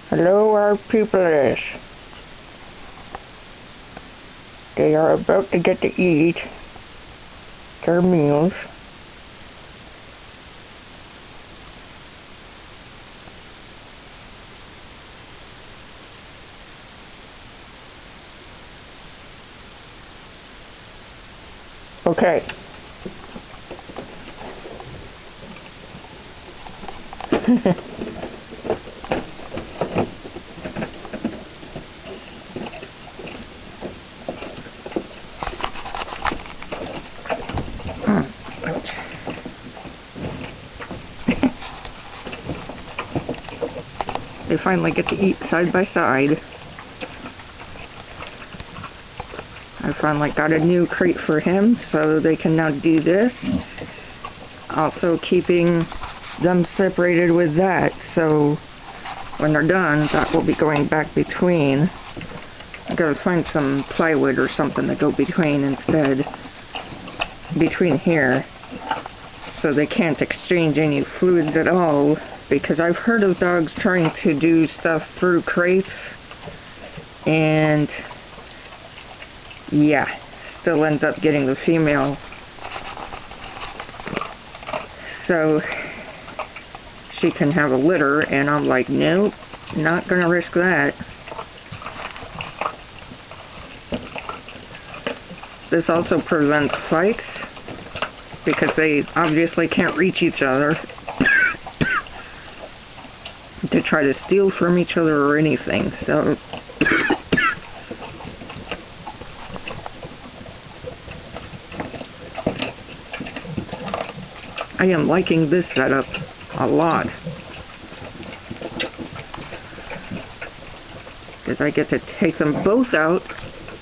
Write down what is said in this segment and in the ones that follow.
Hello, our pupils. They are about to get to eat their meals. Okay. They finally get to eat side by side. I finally got a new crate for him, so they can now do this. Also keeping them separated with that, so when they're done, that will be going back between. I gotta find some plywood or something to go between instead. Between here. So they can't exchange any fluids at all. Because I've heard of dogs trying to do stuff through crates, and yeah, still ends up getting the female. So she can have a litter, and I'm like, nope, not gonna risk that. This also prevents fights, because they obviously can't reach each other to try to steal from each other or anything, so I am liking this setup a lot, because I get to take them both out.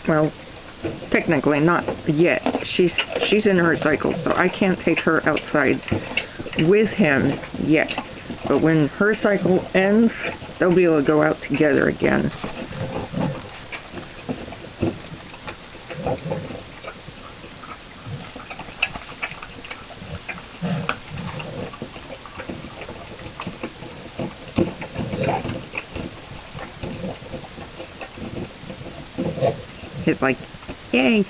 Well, technically not yet. She's in her cycle, so I can't take her outside with him yet. But when her cycle ends, they'll be able to go out together again. It's like, yay!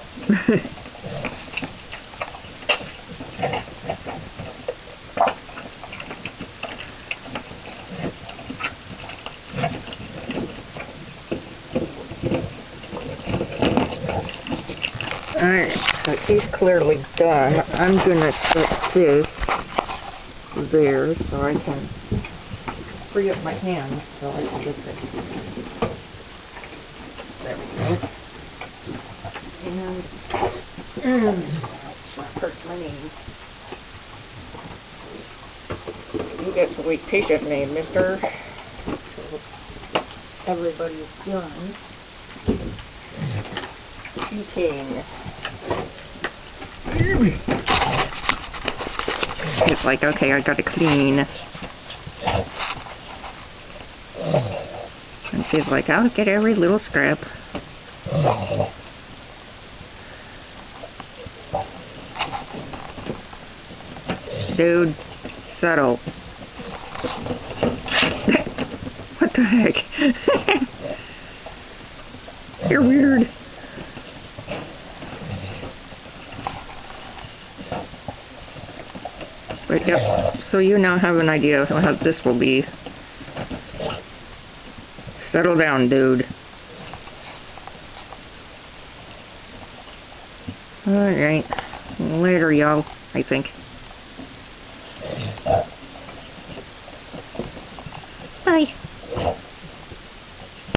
Alright, so he's clearly done. I'm gonna set this there so I can free up my hands so I can get this. There we go. And hurts my knees. You get to wait patiently, mister. So everybody's done eating. It's like, okay, I gotta clean. And she's like, I'll get every little scrap. Dude, settle. What the heck? You're weird. But yep, so you now have an idea of how this will be. Settle down, dude. Alright. Later, y'all, I think.